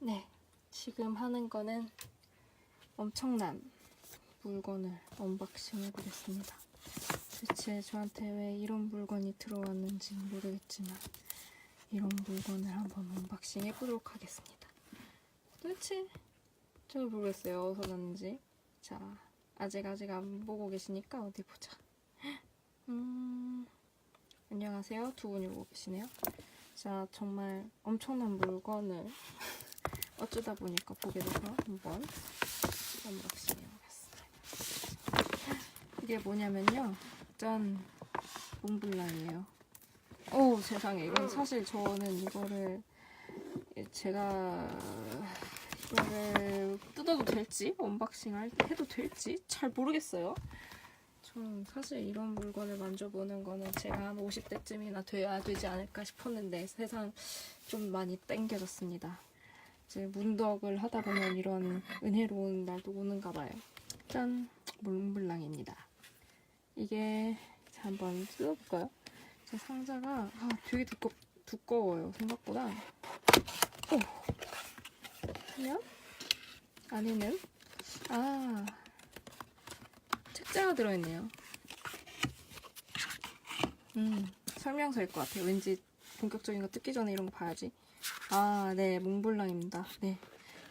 네, 지금 하는 거는 엄청난 물건을 언박싱 해보겠습니다. 대체 저한테 왜 이런 물건이 들어왔는지 모르겠지만 이런 물건을 한번 언박싱 해보도록 하겠습니다. 도대체 잘 모르겠어요. 어디서 났는지. 자, 아직 안 보고 계시니까 어디 보자. 안녕하세요. 두 분이 보고 계시네요. 자, 정말 엄청난 물건을 어쩌다 보니까 보게 돼서 한번 언박싱 해보겠습니다. 이게 뭐냐면요. 짠! 몽블랑이에요. 오, 세상에. 이건 사실 저는 이거를 뜯어도 될지, 언박싱 해도 될지 잘 모르겠어요. 저는 사실 이런 물건을 만져보는 거는 제가 한 50대쯤이나 돼야 되지 않을까 싶었는데 세상 좀 많이 땡겨졌습니다. 이제 문덕을 하다 보면 이런 은혜로운 날도 오는가 봐요. 짠! 몽블랑입니다. 이게 한번 뜯어볼까요? 제 상자가 되게 두꺼워요. 생각보다. 오! 그러면 안에는 책자가 들어있네요. 설명서일 것 같아요. 왠지 본격적인 거 뜯기 전에 이런 거 봐야지. 네, 몽블랑입니다. 네,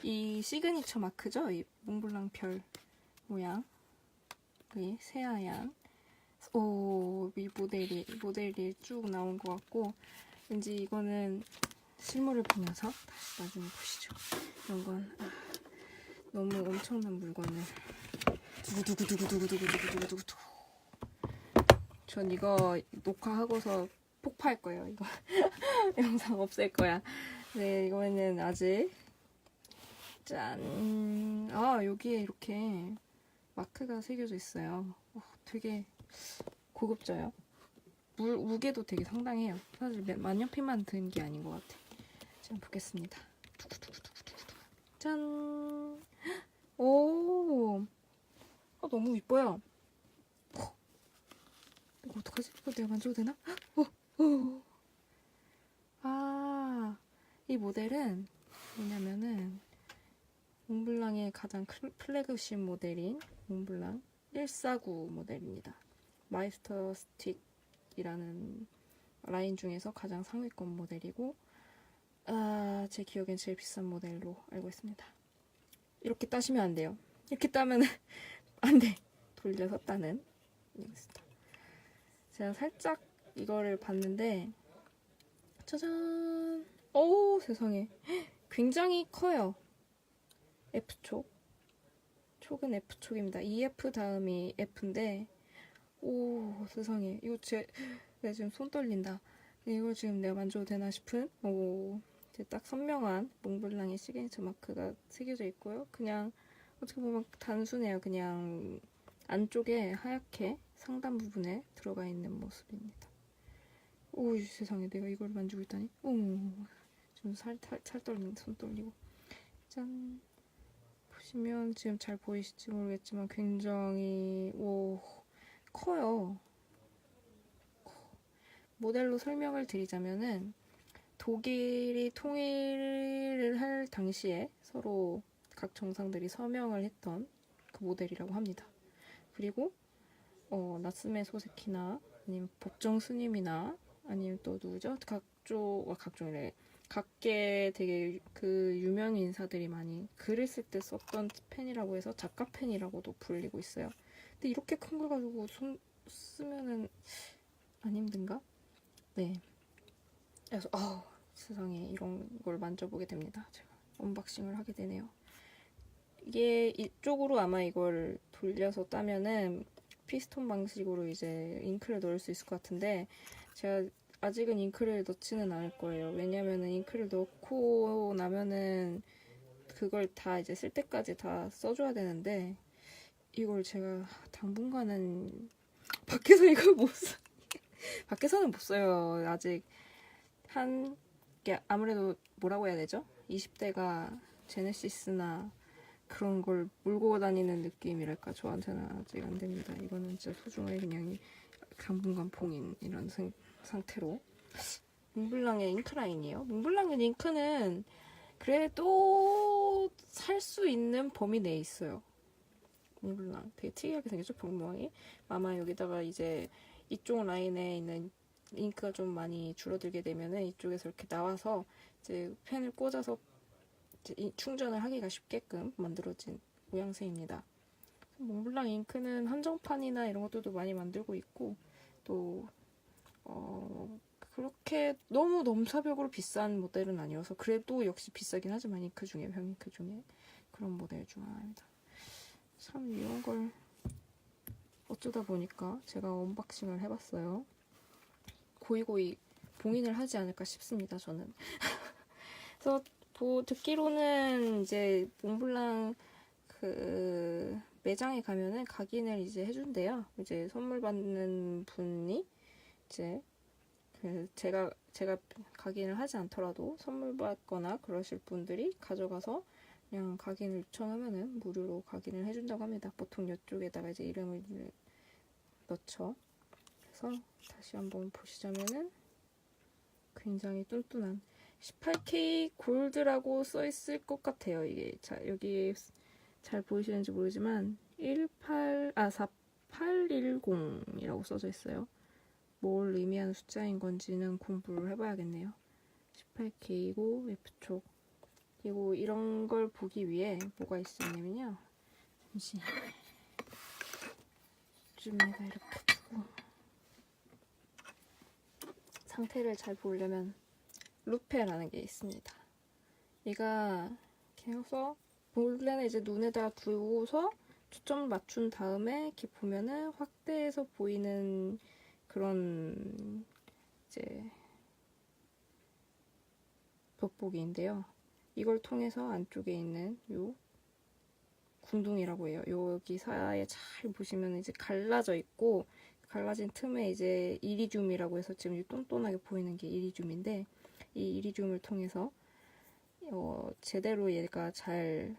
이 시그니처 마크죠? 이 몽블랑 별 모양. 여기 새하얀. 이 모델이 쭉 나온 것 같고, 왠지 이거는 실물을 보면서 다시 나중에 보시죠. 이런 건 너무 엄청난 물건을 두구두구두구두구두구두구두구두구. 전 이거 녹화하고서 폭파할 거예요. 이거 영상 없앨 거야. 네, 이거는 아직 짠. 여기에 이렇게 마크가 새겨져 있어요. 되게 고급져요. 무게도 되게 상당해요. 사실 만년필만 든 게 아닌 것 같아. 자, 보겠습니다. 짠. 오. 너무 이뻐요. 이거 어떡하지? 이거 내가 만져도 되나? 이 모델은 뭐냐면은 몽블랑의 가장 플래그십 모델인 몽블랑 149 모델입니다. 마이스터 스틱이라는 라인 중에서 가장 상위권 모델이고, 제 기억엔 제일 비싼 모델로 알고 있습니다. 이렇게 따시면 안 돼요. 이렇게 따면 안 돼. 돌려서 따는 이거입니다. 제가 살짝 이거를 봤는데, 짜잔! 오, 세상에. 굉장히 커요. F촉. 촉은 F촉입니다. EF 다음이 F인데, 오, 세상에. 이거 내가 지금 손 떨린다. 이걸 지금 내가 만져도 되나 싶은? 딱 선명한 몽블랑의 시그니처 마크가 새겨져 있고요. 그냥 어떻게 보면 단순해요. 그냥 안쪽에 하얗게 상단 부분에 들어가 있는 모습입니다. 오, 세상에. 내가 이걸 만지고 있다니? 지금 손 떨리고. 짠. 보시면 지금 잘 보이실지 모르겠지만 굉장히 커요. 모델로 설명을 드리자면은 독일이 통일을 할 당시에 서로 각 정상들이 서명을 했던 그 모델이라고 합니다. 그리고 나스메 소세키나 아니면 법정 스님이나 아니면 또 누구죠? 각종이래. 각계 되게 그 유명 인사들이 많이 글을 쓸 때 썼던 펜이라고 해서 작가 펜이라고도 불리고 있어요. 근데 이렇게 큰 걸 가지고 쓰면은 안 힘든가? 네. 그래서 세상에 이런 걸 만져보게 됩니다. 제가 언박싱을 하게 되네요. 이게 이쪽으로 아마 이걸 돌려서 따면은 피스톤 방식으로 이제 잉크를 넣을 수 있을 것 같은데, 제가 아직은 잉크를 넣지는 않을 거예요. 왜냐면은 잉크를 넣고 나면은 그걸 다 이제 쓸 때까지 다 써줘야 되는데, 이걸 제가 당분간은 밖에서 이걸 밖에서는 못 써요. 아직 아무래도 뭐라고 해야 되죠? 20대가 제네시스나 그런 걸 몰고 다니는 느낌이랄까. 저한테는 아직 안 됩니다. 이거는 진짜 소중하게 그냥 당분간 봉인 이런 상태로. 몽블랑의 잉크라인이에요. 몽블랑의 잉크는 그래도 살 수 있는 범위 내에 있어요. 몽블랑 되게 특이하게 생겼죠, 벽 모양이. 아마 여기다가 이제 이쪽 라인에 있는 잉크가 좀 많이 줄어들게 되면은 이쪽에서 이렇게 나와서 이제 펜을 꽂아서 이제 충전을 하기가 쉽게끔 만들어진 모양새입니다. 몽블랑 잉크는 한정판이나 이런 것들도 많이 만들고 있고, 또 그렇게 너무 넘사벽으로 비싼 모델은 아니어서 그래도 역시 비싸긴 하지만 잉크 중에, 병잉크 중에 그런 모델 중 하나입니다. 참 이런 걸 어쩌다 보니까 제가 언박싱을 해봤어요. 고이고이 봉인을 하지 않을까 싶습니다, 저는. 그래서 듣기로는 이제 몽블랑 그 매장에 가면은 각인을 이제 해준대요. 이제 선물 받는 분이 이제 제가 각인을 하지 않더라도 선물 받거나 그러실 분들이 가져가서 그냥 각인을 요청하면은 무료로 각인을 해준다고 합니다. 보통 이쪽에다가 이제 이름을 넣죠. 그래서 다시 한번 보시자면은 굉장히 뚠뚠한 18K 골드라고 써 있을 것 같아요. 이게 자 여기 잘 보이시는지 모르지만 4810이라고 써져 있어요. 뭘 의미하는 숫자인 건지는 공부를 해봐야겠네요. 18K이고 F촉. 그리고 이런 걸 보기 위해 뭐가 있었냐면요. 잠시 좀 내가 이렇게 두고 상태를 잘 보려면 루페라는 게 있습니다. 얘가 계속 원래는 이제 눈에다 두고서 초점을 맞춘 다음에 이렇게 보면은 확대해서 보이는 그런 이제 돋보기인데요. 이걸 통해서 안쪽에 있는 요 궁둥이라고 해요. 여기 사이에 잘 보시면 이제 갈라져 있고 갈라진 틈에 이제 이리듐이라고 해서 지금 똔똔하게 보이는 게 이리듐인데 이 이리듐을 통해서 제대로 얘가 잘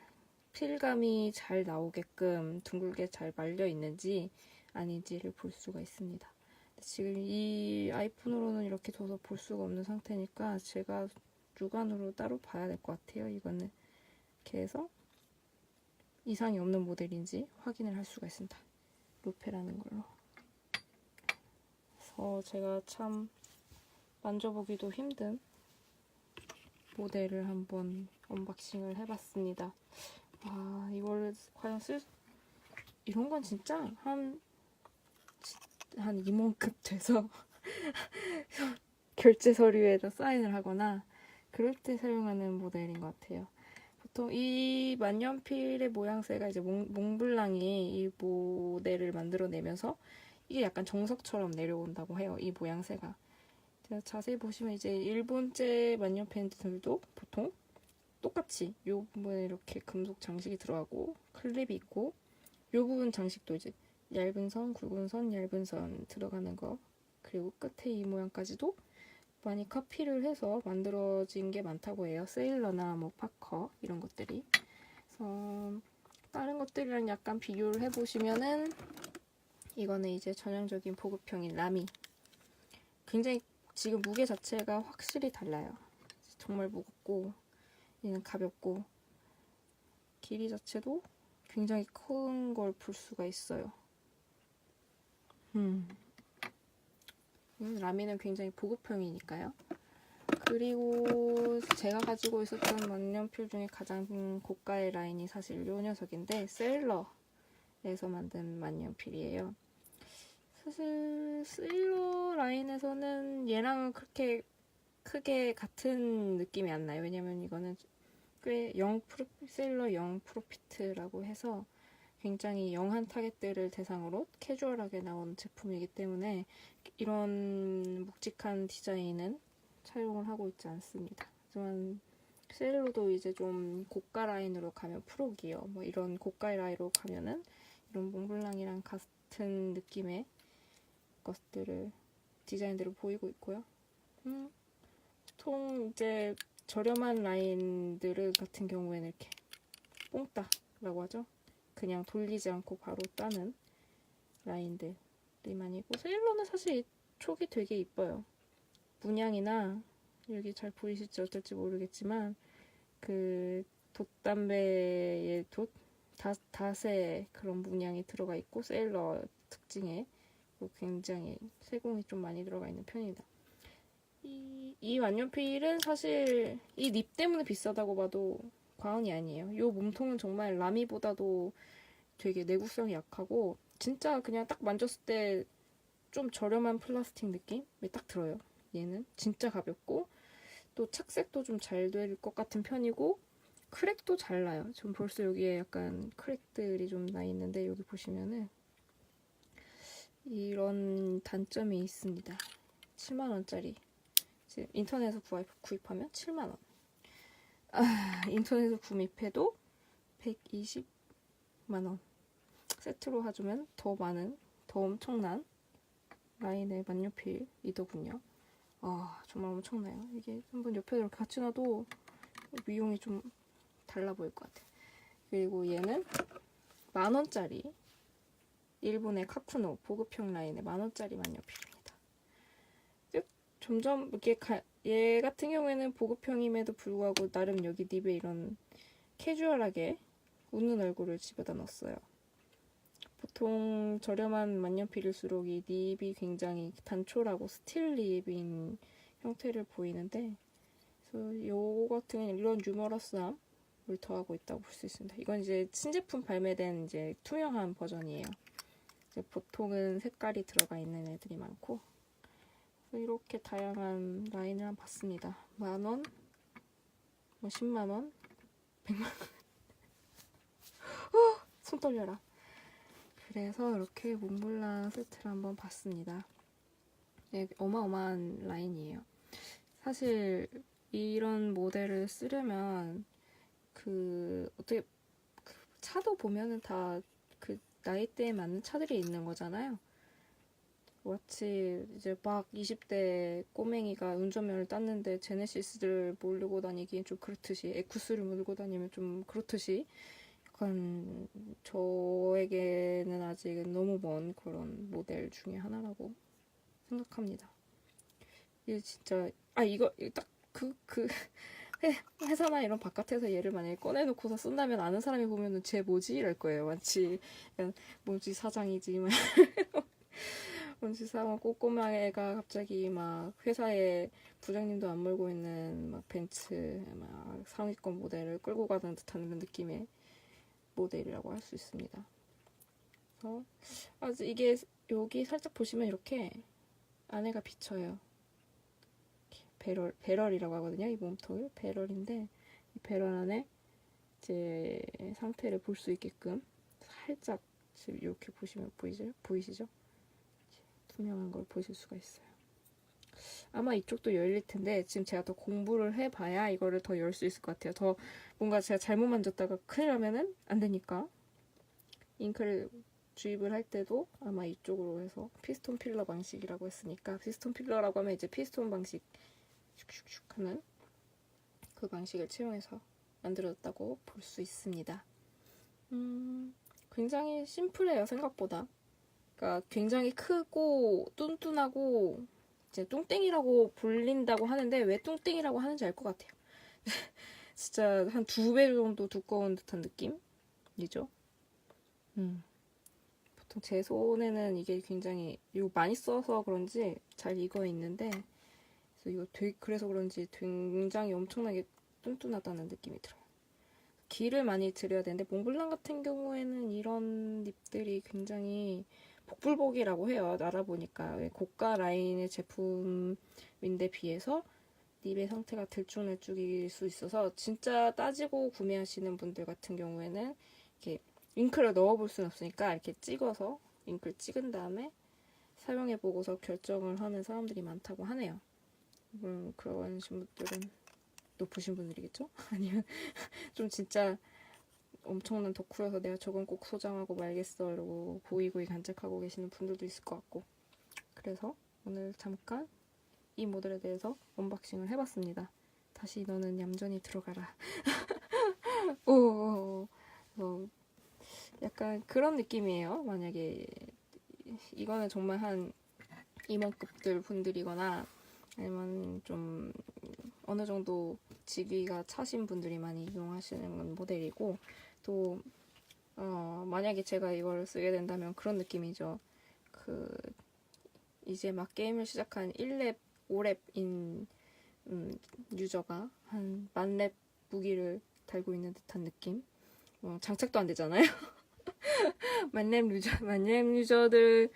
필감이 잘 나오게끔 둥글게 잘 말려 있는지 아닌지를 볼 수가 있습니다. 지금 이 아이폰으로는 이렇게 둬서 볼 수가 없는 상태니까 제가 육안으로 따로 봐야 될 것 같아요. 이거는 이렇게 해서 이상이 없는 모델인지 확인을 할 수가 있습니다. 루페라는 걸로. 그래서 제가 참 만져보기도 힘든 모델을 한번 언박싱을 해봤습니다. 아, 이걸 과연 이런 건 진짜 한 임원급 돼서 결제 서류에다 사인을 하거나 그럴 때 사용하는 모델인 것 같아요. 보통 이 만년필의 모양새가 이제 몽블랑이 이 모델을 만들어내면서 이게 약간 정석처럼 내려온다고 해요. 이 모양새가. 자세히 보시면 이제 일본제 만년펜들도 보통 똑같이 이 부분에 이렇게 금속 장식이 들어가고 클립이 있고 이 부분 장식도 이제 얇은 선, 굵은 선, 얇은 선 들어가는 거 그리고 끝에 이 모양까지도 많이 카피를 해서 만들어진 게 많다고 해요. 세일러나 뭐 파커 이런 것들이. 그래서 다른 것들이랑 약간 비교를 해보시면은 이거는 이제 전형적인 보급형인 라미. 굉장히 지금 무게 자체가 확실히 달라요. 정말 무겁고 얘는 가볍고 길이 자체도 굉장히 큰 걸 볼 수가 있어요. 라미는 굉장히 보급형이니까요. 그리고 제가 가지고 있었던 만년필 중에 가장 고가의 라인이 사실 이 녀석인데 세일러에서 만든 만년필이에요. 사실 세일러 라인에서는 얘랑은 그렇게 크게 같은 느낌이 안 나요. 왜냐면 이거는 꽤 세일러 0 프로피트라고 해서 굉장히 영한 타겟들을 대상으로 캐주얼하게 나온 제품이기 때문에 이런 묵직한 디자인은 사용을 하고 있지 않습니다. 하지만 셀로도 이제 좀 고가 라인으로 가면 프로기어 뭐 이런 고가 라인으로 가면은 이런 몽블랑이랑 같은 느낌의 것들을 디자인들을 보이고 있고요. 보통 이제 저렴한 라인들 같은 경우에는 이렇게 뽕따라고 하죠. 그냥 돌리지 않고 바로 따는 라인들이 많이 있고 세일러는 사실 이 촉이 되게 이뻐요. 문양이나 여기 잘 보이실지 어떨지 모르겠지만 그 돛담배의 닷의 그런 문양이 들어가 있고 세일러 특징에 굉장히 세공이 좀 많이 들어가 있는 편입니다. 이 만년필은 사실 이 립 때문에 비싸다고 봐도 과언이 아니에요. 이 몸통은 정말 라미보다도 되게 내구성이 약하고 진짜 그냥 딱 만졌을 때 좀 저렴한 플라스틱 느낌이 딱 들어요. 얘는 진짜 가볍고 또 착색도 좀 잘 될 것 같은 편이고 크랙도 잘 나요. 좀 벌써 여기에 약간 크랙들이 좀 나 있는데 여기 보시면은 이런 단점이 있습니다. 7만원짜리 인터넷에서 구입하면 7만원. 인터넷에서 구입해도 120만원. 세트로 하주면 더 많은, 더 엄청난 라인의 만년필이더군요. 정말 엄청나요. 이게 한번 옆에 이렇게 같이 놔도 미용이 좀 달라 보일 것 같아요. 그리고 얘는 10,000원짜리 일본의 카쿠노 보급형 라인의 10,000원짜리 만년필입니다. 점점 이렇게 얘 같은 경우에는 보급형임에도 불구하고 나름 여기 립에 이런 캐주얼하게 웃는 얼굴을 집어다 넣었어요. 보통 저렴한 만년필일수록 이 립이 굉장히 단촐하고 스틸 립인 형태를 보이는데 그래서 요 같은 경우는 이런 유머러스함을 더하고 있다고 볼 수 있습니다. 이건 이제 신제품 발매된 이제 투명한 버전이에요. 이제 보통은 색깔이 들어가 있는 애들이 많고 이렇게 다양한 라인을 한번 봤습니다. 10,000원, 10만원, 100만원. 손 떨려라. 그래서 이렇게 몽블랑 세트를 한번 봤습니다. 네, 어마어마한 라인이에요. 사실 이런 모델을 쓰려면 어떻게 차도 보면은 다 그 나이대에 맞는 차들이 있는 거잖아요. 마치 이제 막 20대 꼬맹이가 운전면을 땄는데 제네시스를 몰고 다니기엔 좀 그렇듯이 에쿠스를 몰고 다니면 좀 그렇듯이 약간 저에게는 아직은 너무 먼 그런 모델 중에 하나라고 생각합니다. 이게 진짜 이거 딱 회사나 이런 바깥에서 얘를 만약에 꺼내놓고서 쓴다면 아는 사람이 보면은 쟤 뭐지? 이럴 거예요. 마치 뭐지 사장이지 뭔지 사람 꼬꼬마 애가 갑자기 막 회사에 부장님도 안 몰고 있는 막 벤츠 막 상위권 모델을 끌고 가는 듯한 그런 느낌의 모델이라고 할 수 있습니다. 그래서 이게 여기 살짝 보시면 이렇게 안에가 비쳐요. 배럴이라고 하거든요. 이 몸통을 배럴인데 이 배럴 안에 이제 상태를 볼 수 있게끔 살짝 지금 이렇게 보시면 보이시죠? 투명한 걸 보실 수가 있어요. 아마 이쪽도 열릴 텐데 지금 제가 더 공부를 해봐야 이거를 더 열 수 있을 것 같아요. 더 뭔가 제가 잘못 만졌다가 큰일 나면은 안 되니까 잉크를 주입을 할 때도 아마 이쪽으로 해서 피스톤 필러 방식이라고 했으니까 피스톤 필러라고 하면 이제 피스톤 방식 슉슉슉 하는 그 방식을 채용해서 만들어졌다고 볼 수 있습니다. 굉장히 심플해요, 생각보다. 그러니까 굉장히 크고 뚠뚠하고 이제 뚱땡이라고 불린다고 하는데 왜 뚱땡이라고 하는지 알 것 같아요. 진짜 한 2배 정도 두꺼운 듯한 느낌이죠. 보통 제 손에는 이게 굉장히 이거 많이 써서 그런지 잘 익어 있는데 그래서 그런지 굉장히 엄청나게 뚠뚠하다는 느낌이 들어요. 기를 많이 들여야 되는데 몽블랑 같은 경우에는 이런 립들이 굉장히 복불복이라고 해요. 알아보니까 고가 라인의 제품인데 비해서 립의 상태가 들쭉날쭉일 수 있어서 진짜 따지고 구매하시는 분들 같은 경우에는 이렇게 잉크를 넣어볼 수는 없으니까 이렇게 찍어서 잉크를 찍은 다음에 사용해보고서 결정을 하는 사람들이 많다고 하네요. 그런 분들은 높으신 분들이겠죠? 아니면 좀 진짜 엄청난 덕후여서 내가 저건 꼭 소장하고 말겠어 이러고 고이고이 간직하고 계시는 분들도 있을 것 같고 그래서 오늘 잠깐 이 모델에 대해서 언박싱을 해봤습니다. 다시 너는 얌전히 들어가라. 약간 그런 느낌이에요. 만약에 이거는 정말 한 임원급들 분들이거나 아니면 좀 어느 정도 직위가 차신 분들이 많이 이용하시는 모델이고, 또 만약에 제가 이걸 쓰게 된다면 그런 느낌이죠. 이제 막 게임을 시작한 1렙, 5렙인 유저가 한 10,000렙 무기를 달고 있는 듯한 느낌. 장착도 안 되잖아요. 만렙 유저들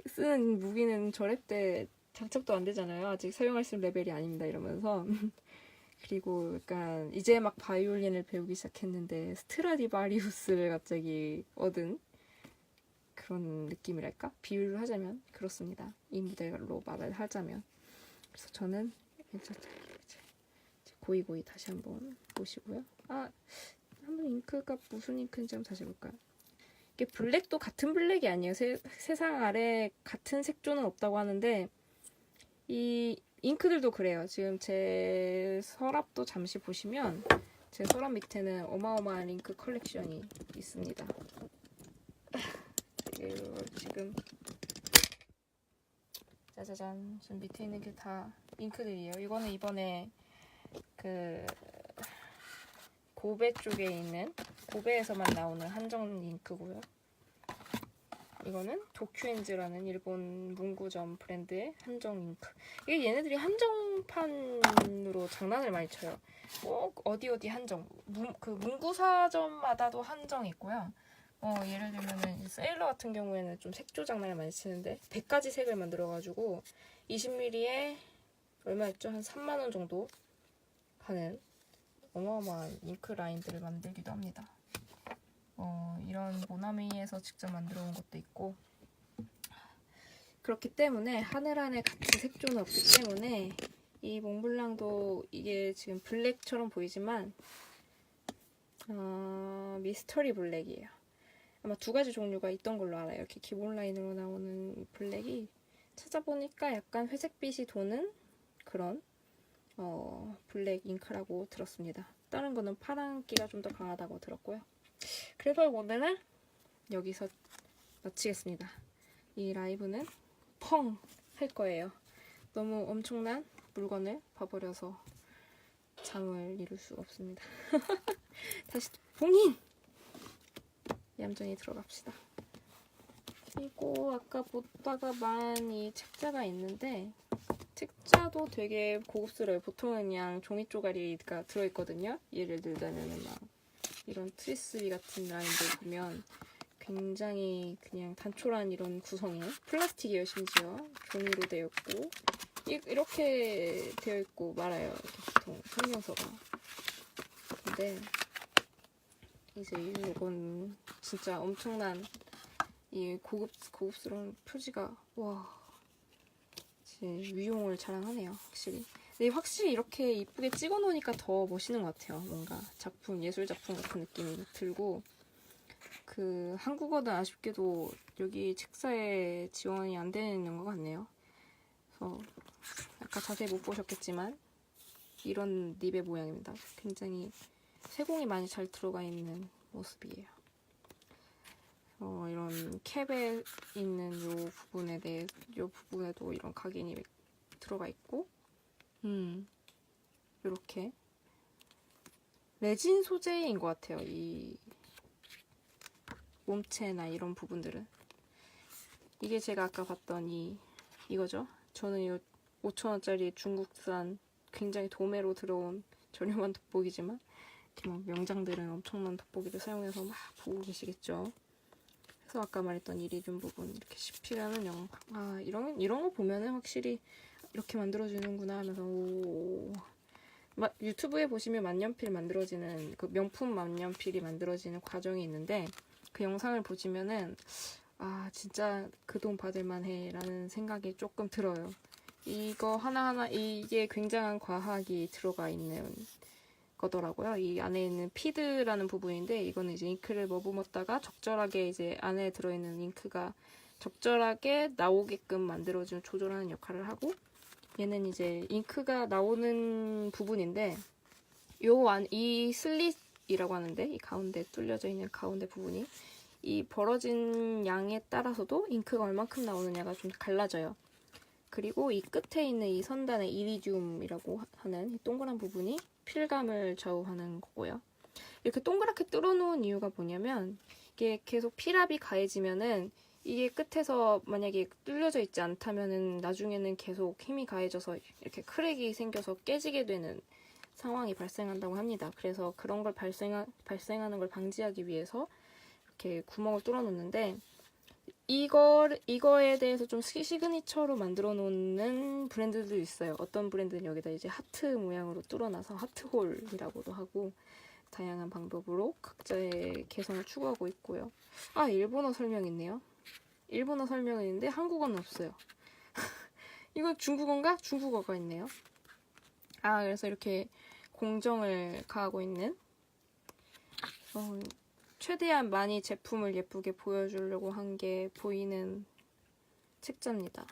쓰는 무기는 저렙 때 장착도 안 되잖아요. 아직 사용할 수 있는 레벨이 아닙니다. 이러면서. 그리고 약간 이제 막 바이올린을 배우기 시작했는데 스트라디바리우스를 갑자기 얻은 그런 느낌이랄까? 비유를 하자면 그렇습니다. 이 모델로 말을 하자면. 그래서 저는 이제 고이고이 다시 한번 보시고요. 한번 잉크가 무슨 잉크인지 한번 다시 볼까요? 이게 블랙도 같은 블랙이 아니에요. 세상 아래 같은 색조는 없다고 하는데 이 잉크들도 그래요. 지금 제 서랍도 잠시 보시면 제 서랍 밑에는 어마어마한 잉크 컬렉션이 있습니다. 지금 짜자잔, 지금 밑에 있는 게 다 잉크들이에요. 이거는 이번에 고베 쪽에 있는, 고베에서만 나오는 한정 잉크고요. 이거는 도큐엔즈라는 일본 문구점 브랜드의 한정 잉크. 이게 얘네들이 한정판으로 장난을 많이 쳐요. 어디 한정. 문구사점마다도 한정이 있고요. 예를 들면은 세일러 같은 경우에는 좀 색조 장난을 많이 치는데 100가지 색을 만들어가지고 20ml에 얼마였죠? 한 3만원 정도 하는 어마어마한 잉크 라인들을 만들기도 합니다. 이런 모나미에서 직접 만들어 온 것도 있고, 그렇기 때문에 하늘 안에 같은 색조는 없기 때문에 이 몽블랑도 이게 지금 블랙처럼 보이지만 미스터리 블랙이에요. 아마 2가지 종류가 있던 걸로 알아요. 이렇게 기본 라인으로 나오는 블랙이 찾아보니까 약간 회색빛이 도는 그런 블랙 잉크라고 들었습니다. 다른 거는 파란기가 좀 더 강하다고 들었고요. 그래서 오늘은 여기서 마치겠습니다. 이 라이브는 펑 할 거예요. 너무 엄청난 물건을 봐버려서 잠을 이룰 수가 없습니다. 다시 봉인! 얌전히 들어갑시다. 그리고 아까 보다가 많이 책자가 있는데 책자도 되게 고급스러워요. 보통은 그냥 종이 쪼가리가 들어있거든요. 예를 들자면 막 이런 트리스비 같은 라인들 보면 굉장히 그냥 단촐한 이런 구성에 플라스틱이에요. 심지어 종이로 되어 있고 이렇게 되어 있고 말아요. 이렇게 보통 설명서가. 근데 이제 이건 진짜 엄청난 이 고급스러운 표지가 와 진짜 위용을 자랑하네요. 확실히. 근데 확실히 이렇게 이쁘게 찍어 놓으니까 더 멋있는 것 같아요. 뭔가 예술 작품 같은 느낌이 들고 한국어는 아쉽게도 여기 책사에 지원이 안 되는 것 같네요. 그래서 아까 자세히 못 보셨겠지만 이런 립의 모양입니다. 굉장히 세공이 많이 잘 들어가 있는 모습이에요. 이런 캡에 있는 요 부분에도 이런 각인이 들어가 있고, 이렇게 레진 소재인 것 같아요. 이 몸체나 이런 부분들은. 이게 제가 아까 봤던 이거죠. 저는 이 5,000원짜리 중국산 굉장히 도매로 들어온 저렴한 돋보기지만 이렇게 막 명장들은 엄청난 돋보기를 사용해서 막 보고 계시겠죠. 그래서 아까 말했던 이리듐 부분 이렇게 씹히려는 영상. 이런 거 보면은 확실히 이렇게 만들어주는구나 하면서 유튜브에 보시면 만년필 만들어지는 명품 만년필이 만들어지는 과정이 있는데 그 영상을 보시면은 진짜 그 돈 받을만 해라는 생각이 조금 들어요. 이거 하나하나 이게 굉장한 과학이 들어가 있는 거더라고요. 이 안에 있는 피드라는 부분인데 이거는 이제 잉크를 머금었다가 적절하게 이제 안에 들어있는 잉크가 적절하게 나오게끔 만들어주는 조절하는 역할을 하고, 얘는 이제 잉크가 나오는 부분인데 이 슬릿이라고 하는데 이 가운데 뚫려져 있는 가운데 부분이 이 벌어진 양에 따라서도 잉크가 얼만큼 나오느냐가 좀 갈라져요. 그리고 이 끝에 있는 이 선단의 이리듐이라고 하는 이 동그란 부분이 필감을 좌우하는 거고요. 이렇게 동그랗게 뚫어놓은 이유가 뭐냐면 이게 계속 필압이 가해지면은 이게 끝에서 만약에 뚫려져 있지 않다면은 나중에는 계속 힘이 가해져서 이렇게 크랙이 생겨서 깨지게 되는 상황이 발생한다고 합니다. 그래서 그런 걸 발생하는 걸 방지하기 위해서 이렇게 구멍을 뚫어 놓는데 이거에 대해서 좀 시그니처로 만들어 놓는 브랜드도 있어요. 어떤 브랜드는 여기다 이제 하트 모양으로 뚫어놔서 하트홀이라고도 하고 다양한 방법으로 각자의 개성을 추구하고 있고요. 아, 일본어 설명 있네요. 일본어 설명이 있는데 한국어는 없어요. 이거 중국어인가? 중국어가 있네요. 아, 그래서 이렇게 공정을 가하고 있는 최대한 많이 제품을 예쁘게 보여주려고 한 게 보이는 책자입니다.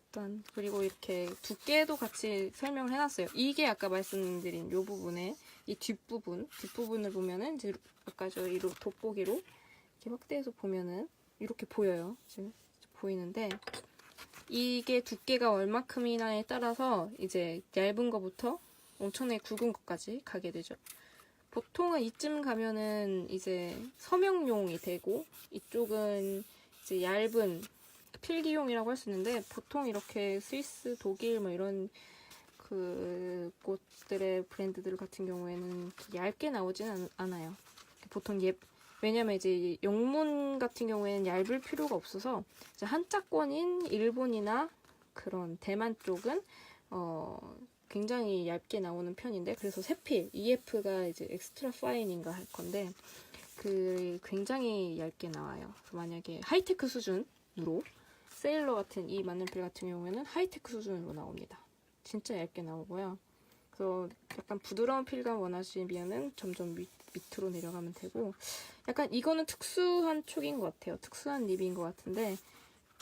일단 그리고 이렇게 두께도 같이 설명을 해놨어요. 이게 아까 말씀드린 이 부분에 이 뒷부분을 보면은 이제 아까 저희 돋보기로 이렇게 확대해서 보면은 이렇게 보여요. 지금 보이는데 이게 두께가 얼마큼이나에 따라서 이제 얇은 거부터 엄청나게 굵은 것까지 가게 되죠. 보통은 이쯤 가면은 이제 서명용이 되고 이쪽은 이제 얇은 필기용이라고 할 수 있는데 보통 이렇게 스위스, 독일 뭐 이런 그 곳들의 브랜드들 같은 경우에는 얇게 나오진 않아요. 보통 왜냐면 이제 영문 같은 경우에는 얇을 필요가 없어서 이제 한자권인 일본이나 그런 대만 쪽은 굉장히 얇게 나오는 편인데 그래서 세필 EF가 이제 엑스트라 파인인가 할 건데 그 굉장히 얇게 나와요. 만약에 하이테크 수준으로 세일러 같은 이 만년필 같은 경우에는 하이테크 수준으로 나옵니다. 진짜 얇게 나오고요. 그래서 약간 부드러운 필감 원하시면은 점점 밑으로 내려가면 되고 약간 이거는 특수한 촉인 것 같아요. 특수한 립인 것 같은데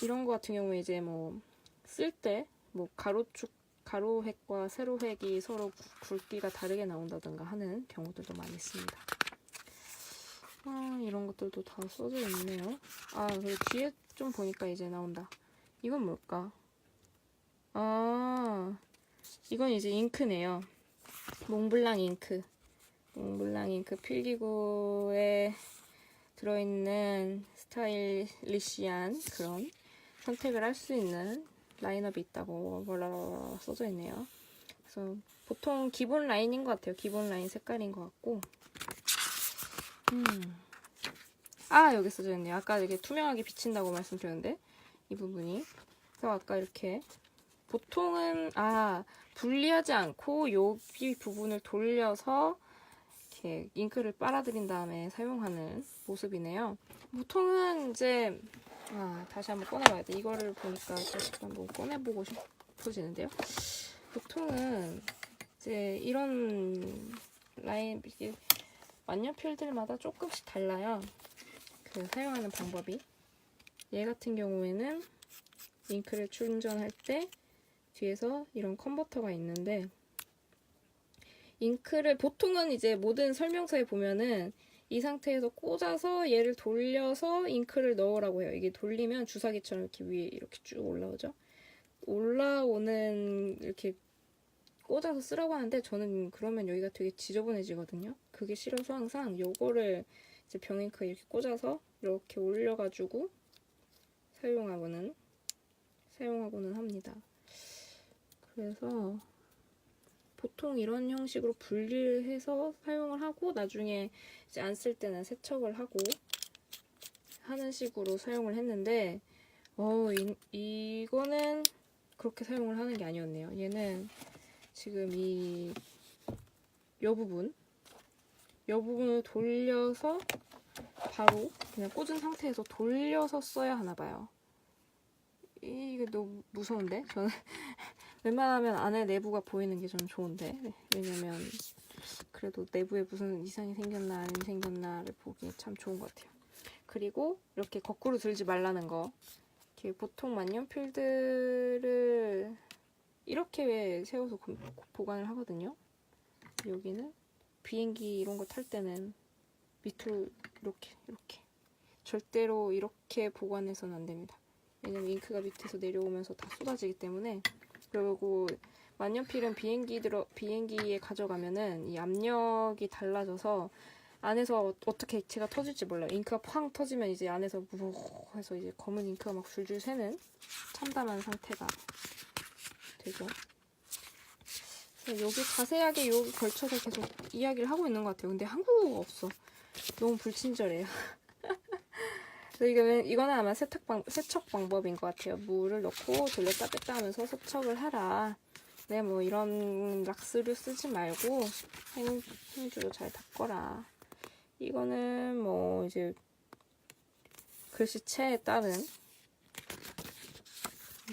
이런 거 같은 경우에 이제 뭐 쓸 때 뭐 가로획과 세로획이 서로 굵기가 다르게 나온다든가 하는 경우들도 많이 있습니다. 이런 것들도 다 써져 있네요. 그리고 뒤에 좀 보니까 이제 나온다. 이건 뭘까? 이건 이제 잉크네요. 몽블랑 잉크. 몽블랑 잉크 필기구에 들어있는 스타일리시한 그런 선택을 할 수 있는 라인업이 있다고 써져 있네요. 그래서 보통 기본 라인인 것 같아요. 기본 라인 색깔인 것 같고. 여기 써져 있네요. 아까 이렇게 투명하게 비친다고 말씀드렸는데 이 부분이. 그래서 아까 이렇게 보통은 분리하지 않고 여기 부분을 돌려서 이렇게 잉크를 빨아들인 다음에 사용하는 모습이네요. 보통은 이제 다시 한번 꺼내봐야 돼. 이거를 보니까 다시 한번 꺼내보고 싶어지는데요. 보통은 이제 이런 라인 이게 만년필들마다 조금씩 달라요. 그 사용하는 방법이. 얘 같은 경우에는 잉크를 충전할 때 뒤에서 이런 컨버터가 있는데 잉크를 보통은 이제 모든 설명서에 보면은 이 상태에서 꽂아서 얘를 돌려서 잉크를 넣으라고 해요. 이게 돌리면 주사기처럼 이렇게 위에 이렇게 쭉 올라오죠. 올라오는 이렇게 꽂아서 쓰라고 하는데 저는 그러면 여기가 되게 지저분해지거든요. 그게 싫어서 항상 요거를 이제 병잉크에 이렇게 꽂아서 이렇게 올려가지고 사용하고는 합니다. 그래서 보통 이런 형식으로 분리를 해서 사용을 하고 나중에 이제 안 쓸 때는 세척을 하고 하는 식으로 사용을 했는데 이거는 그렇게 사용을 하는 게 아니었네요. 얘는 지금 이 부분을 돌려서 바로 그냥 꽂은 상태에서 돌려서 써야 하나 봐요. 이게 너무 무서운데? 저는 웬만하면 안에 내부가 보이는 게 좀 좋은데 왜냐면 그래도 내부에 무슨 이상이 생겼나 안 생겼나를 보기 참 좋은 것 같아요. 그리고 이렇게 거꾸로 들지 말라는 거. 이렇게 보통 만년필들을 이렇게 세워서 보관을 하거든요. 여기는 비행기 이런 거 탈 때는 밑으로 이렇게 절대로 이렇게 보관해서는 안 됩니다. 왜냐면 잉크가 밑에서 내려오면서 다 쏟아지기 때문에. 그리고 만년필은 비행기에 가져가면은 이 압력이 달라져서 안에서 어떻게 액체가 터질지 몰라요. 잉크가 팡 터지면 이제 안에서 무르르 해서 이제 검은 잉크가 막 줄줄 새는 참담한 상태가 되죠. 여기 자세하게 여기 걸쳐서 계속 이야기를 하고 있는 것 같아요. 근데 한국어가 없어. 너무 불친절해요. 그래서 이거는 아마 세척 방법인 것 같아요. 물을 넣고 돌렸다 뺐다 하면서 세척을 하라. 네, 뭐 이런 락스를 쓰지 말고 행주로 잘 닦거라. 이거는 뭐 이제 글씨체에 따른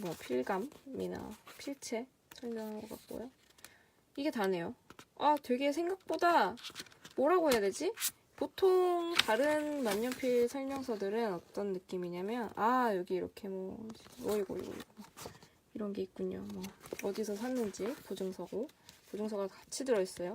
뭐 필감이나 필체 설명한 것 같고요. 이게 다네요. 아, 되게 생각보다 뭐라고 해야 되지? 보통 다른 만년필 설명서들은 어떤 느낌이냐면, 아, 여기 이렇게 이거 이런 게 있군요. 뭐 어디서 샀는지 보증서가 같이 들어있어요.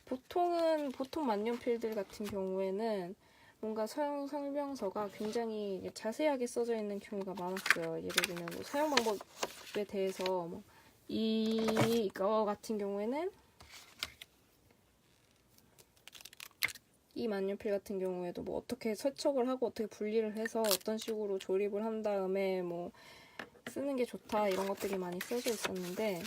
보통 만년필들 같은 경우에는 뭔가 사용 설명서가 굉장히 자세하게 써져 있는 경우가 많았어요. 예를 들면 뭐 사용 방법에 대해서 뭐 이거 같은 경우에는 이 만년필 같은 경우에도 뭐 어떻게 세척을 하고 어떻게 분리를 해서 어떤 식으로 조립을 한 다음에 뭐 쓰는 게 좋다 이런 것들이 많이 써져 있었는데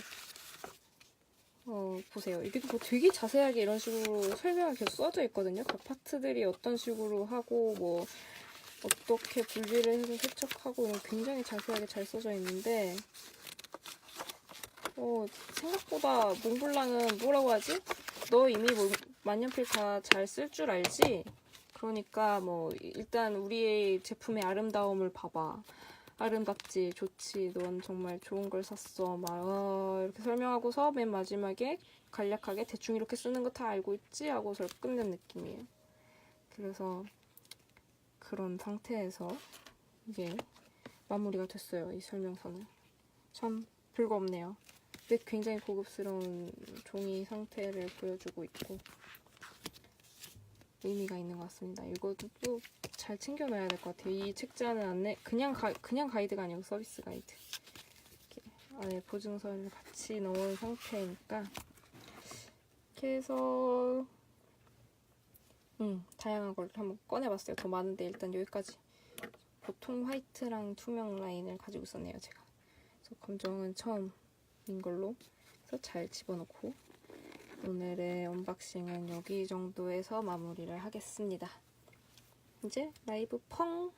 보세요. 이게 뭐 되게 자세하게 이런 식으로 설명이 계속 써져 있거든요. 각 파트들이 어떤 식으로 하고 뭐 어떻게 분리를 해서 세척하고 이런 굉장히 자세하게 잘 써져 있는데 생각보다 몽블랑은 뭐라고 하지? 너 이미 만년필 다 잘 쓸 줄 알지? 그러니까 뭐 일단 우리의 제품의 아름다움을 봐봐. 아름답지, 좋지, 넌 정말 좋은 걸 샀어. 막 이렇게 설명하고서 맨 마지막에 간략하게 대충 이렇게 쓰는 거 다 알고 있지? 하고서 끝낸 느낌이에요. 그래서 그런 상태에서 이게 마무리가 됐어요. 이 설명서는. 참 별거 없네요. 근데 굉장히 고급스러운 종이 상태를 보여주고 있고 의미가 있는 것 같습니다. 이것도 또 잘 챙겨놔야 될 것 같아요. 이 책자는 그냥 가이드가 아니고 서비스 가이드. 이렇게 안에 보증서를 같이 넣은 상태니까 이렇게 해서 다양한 걸 한번 꺼내봤어요. 더 많은데 일단 여기까지. 보통 화이트랑 투명 라인을 가지고 있었네요, 제가. 그래서 검정은 처음인 걸로 해서 잘 집어넣고 오늘의 언박싱은 여기 정도에서 마무리를 하겠습니다. 이제 라이브 펑!